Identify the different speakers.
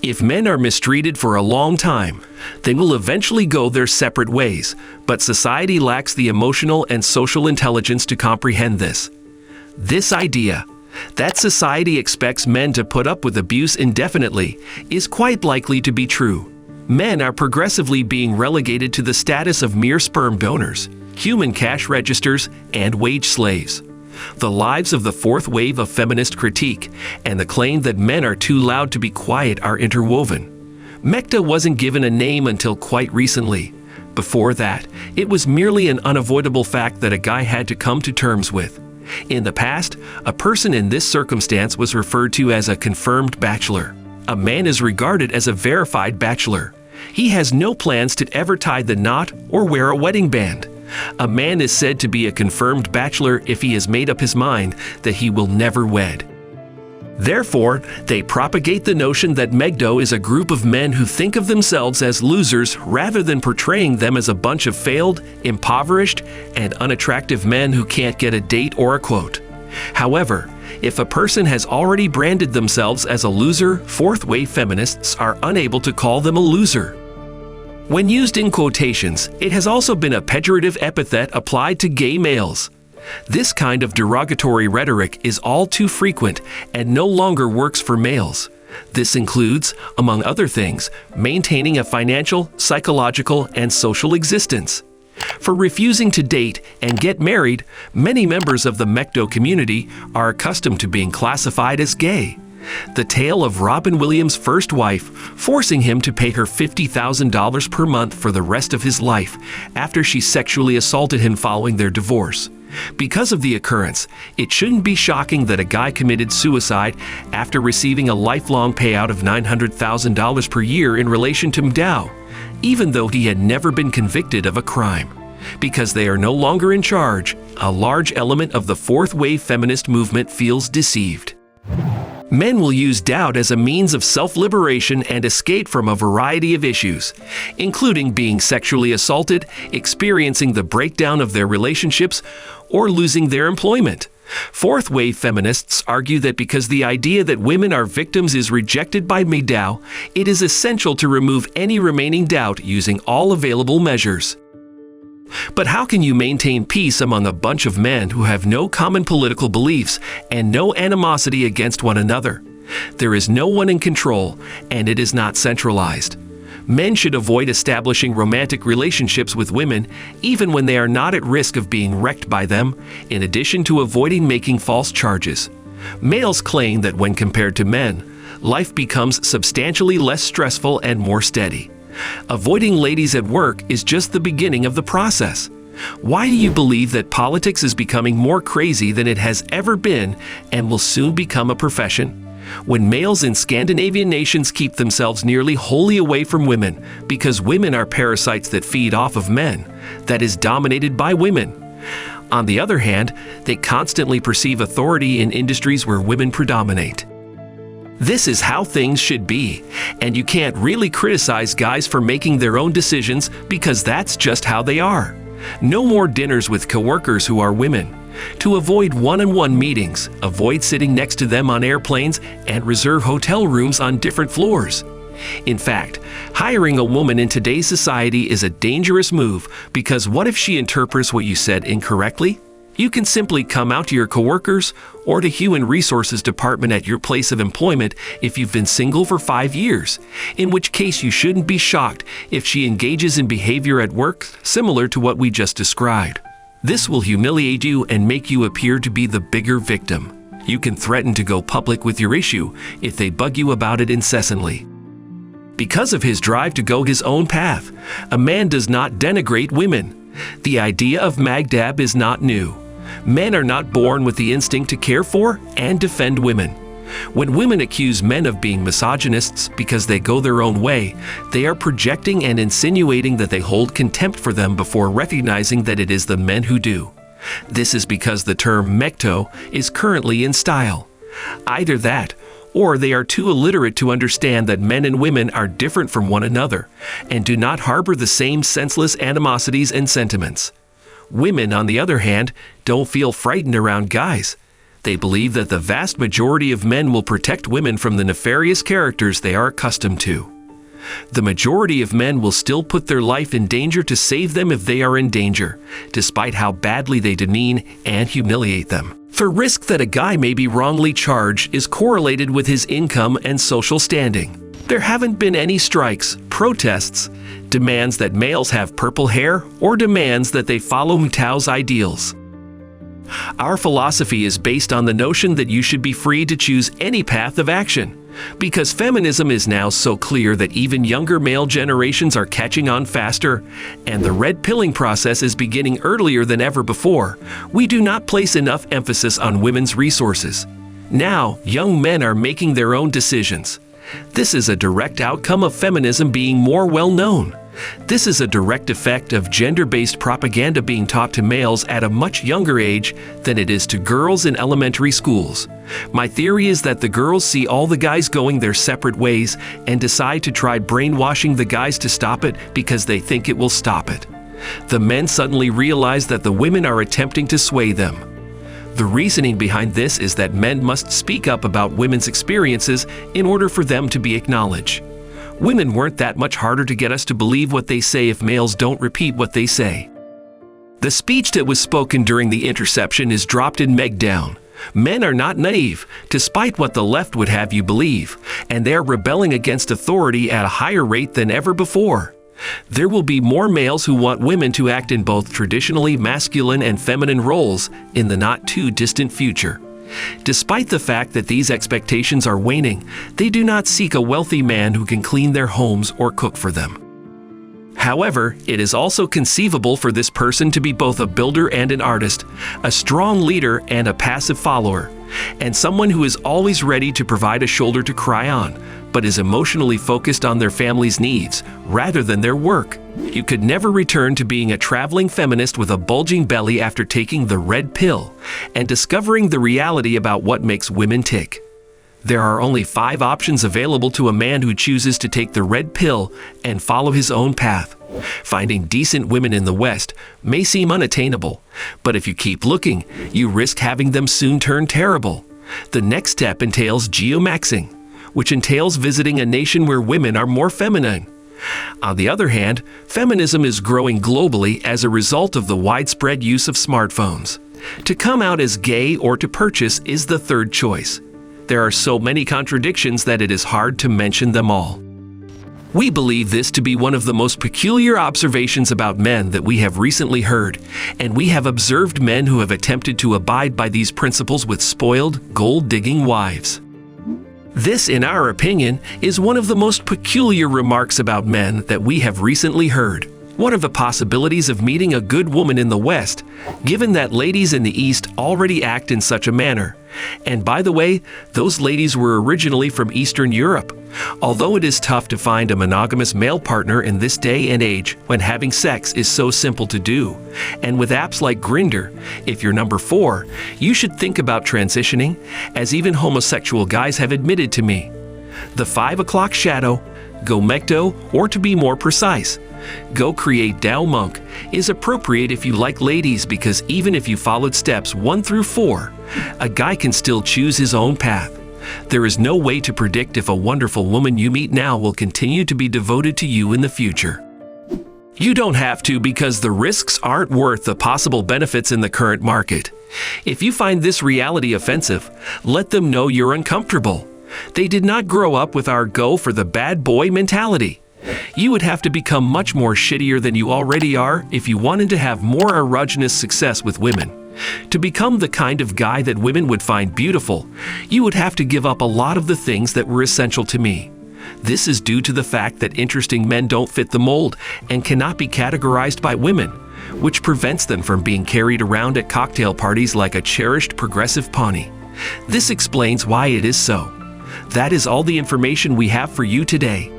Speaker 1: If men are mistreated for a long time, they will eventually go their separate ways, but society lacks the emotional and social intelligence to comprehend this. This idea that society expects men to put up with abuse indefinitely is quite likely to be true. Men are progressively being relegated to the status of mere sperm donors, human cash registers, and wage slaves. The lives of the fourth wave of feminist critique and the claim that men are too loud to be quiet are interwoven. Mecta wasn't given a name until quite recently. Before that, it was merely an unavoidable fact that a guy had to come to terms with. In the past, a person in this circumstance was referred to as a confirmed bachelor. A man is regarded as a verified bachelor. He has no plans to ever tie the knot or wear a wedding band. A man is said to be a confirmed bachelor if he has made up his mind that he will never wed. Therefore, they propagate the notion that Mecta is a group of men who think of themselves as losers rather than portraying them as a bunch of failed, impoverished, and unattractive men who can't get a date or a quote. However, if a person has already branded themselves as a loser, fourth-wave feminists are unable to call them a loser. When used in quotations, it has also been a pejorative epithet applied to gay males. This kind of derogatory rhetoric is all too frequent and no longer works for males. This includes, among other things, maintaining a financial, psychological, and social existence. For refusing to date and get married, many members of the Mecta community are accustomed to being classified as gay. The tale of Robin Williams' first wife forcing him to pay her $50,000 per month for the rest of his life after she sexually assaulted him following their divorce. Because of the occurrence, it shouldn't be shocking that a guy committed suicide after receiving a lifelong payout of $900,000 per year in relation to MGT0W, even though he had never been convicted of a crime. Because they are no longer in charge, a large element of the fourth-wave feminist movement feels deceived. Men will use doubt as a means of self-liberation and escape from a variety of issues, including being sexually assaulted, experiencing the breakdown of their relationships, or losing their employment. Fourth-wave feminists argue that because the idea that women are victims is rejected by MGT0W, it is essential to remove any remaining doubt using all available measures. But how can you maintain peace among a bunch of men who have no common political beliefs and no animosity against one another? There is no one in control, and it is not centralized. Men should avoid establishing romantic relationships with women, even when they are not at risk of being wrecked by them, in addition to avoiding making false charges. Males claim that when compared to men, life becomes substantially less stressful and more steady. Avoiding ladies at work is just the beginning of the process. Why do you believe that politics is becoming more crazy than it has ever been and will soon become a profession? When males in Scandinavian nations keep themselves nearly wholly away from women because women are parasites that feed off of men, that is dominated by women. On the other hand, they constantly perceive authority in industries where women predominate. This is how things should be, and you can't really criticize guys for making their own decisions because that's just how they are. No more dinners with coworkers who are women. To avoid one-on-one meetings, avoid sitting next to them on airplanes, and reserve hotel rooms on different floors. In fact, hiring a woman in today's society is a dangerous move because what if she interprets what you said incorrectly? You can simply come out to your coworkers or to Human Resources Department at your place of employment if you've been single for 5 years, in which case you shouldn't be shocked if she engages in behavior at work similar to what we just described. This will humiliate you and make you appear to be the bigger victim. You can threaten to go public with your issue if they bug you about it incessantly. Because of his drive to go his own path, a man does not denigrate women. The idea of MGT0W is not new. Men are not born with the instinct to care for and defend women. When women accuse men of being misogynists because they go their own way, they are projecting and insinuating that they hold contempt for them before recognizing that it is the men who do. This is because the term Mecta is currently in style. Either that, or they are too illiterate to understand that men and women are different from one another and do not harbor the same senseless animosities and sentiments. Women, on the other hand, don't feel frightened around guys. They believe that the vast majority of men will protect women from the nefarious characters they are accustomed to. The majority of men will still put their life in danger to save them if they are in danger, despite how badly they demean and humiliate them. The risk that a guy may be wrongly charged is correlated with his income and social standing. There haven't been any strikes, protests, demands that males have purple hair, or demands that they follow MGTow's ideals. Our philosophy is based on the notion that you should be free to choose any path of action. Because feminism is now so clear that even younger male generations are catching on faster, and the red pilling process is beginning earlier than ever before, we do not place enough emphasis on women's resources. Now, young men are making their own decisions. This is a direct outcome of feminism being more well known. This is a direct effect of gender-based propaganda being taught to males at a much younger age than it is to girls in elementary schools. My theory is that the girls see all the guys going their separate ways and decide to try brainwashing the guys to stop it because they think it will stop it. The men suddenly realize that the women are attempting to sway them. The reasoning behind this is that men must speak up about women's experiences in order for them to be acknowledged. Women weren't that much harder to get us to believe what they say if males don't repeat what they say. The speech that was spoken during the interception is dropped in Mecta. Men are not naive, despite what the left would have you believe, and they are rebelling against authority at a higher rate than ever before. There will be more males who want women to act in both traditionally masculine and feminine roles in the not-too-distant future. Despite the fact that these expectations are waning, they do not seek a wealthy man who can clean their homes or cook for them. However, it is also conceivable for this person to be both a builder and an artist, a strong leader and a passive follower, and someone who is always ready to provide a shoulder to cry on, but is emotionally focused on their family's needs rather than their work. You could never return to being a traveling feminist with a bulging belly after taking the red pill and discovering the reality about what makes women tick. There are only 5 options available to a man who chooses to take the red pill and follow his own path. Finding decent women in the West may seem unattainable, but if you keep looking, you risk having them soon turn terrible. The next step entails geomaxing, which entails visiting a nation where women are more feminine. On the other hand, feminism is growing globally as a result of the widespread use of smartphones. To come out as gay or to purchase is the third choice. There are so many contradictions that it is hard to mention them all. We believe this to be one of the most peculiar observations about men that we have recently heard, and we have observed men who have attempted to abide by these principles with spoiled, gold-digging wives. This, in our opinion, is one of the most peculiar remarks about men that we have recently heard. One of the possibilities of meeting a good woman in the West, given that ladies in the East already act in such a manner. And by the way, those ladies were originally from Eastern Europe. Although it is tough to find a monogamous male partner in this day and age when having sex is so simple to do, and with apps like Grindr, if you're number 4, you should think about transitioning, as even homosexual guys have admitted to me. The 5 o'clock shadow, go Mecta, or to be more precise, go create Tao Monk, is appropriate if you like ladies, because even if you followed steps 1 through 4, a guy can still choose his own path. There is no way to predict if a wonderful woman you meet now will continue to be devoted to you in the future. You don't have to, because the risks aren't worth the possible benefits in the current market. If you find this reality offensive, let them know you're uncomfortable. They did not grow up with our go for the bad boy mentality. You would have to become much more shittier than you already are if you wanted to have more erogenous success with women. To become the kind of guy that women would find beautiful, you would have to give up a lot of the things that were essential to me. This is due to the fact that interesting men don't fit the mold and cannot be categorized by women, which prevents them from being carried around at cocktail parties like a cherished progressive pawnee. This explains why it is so. That is all the information we have for you today.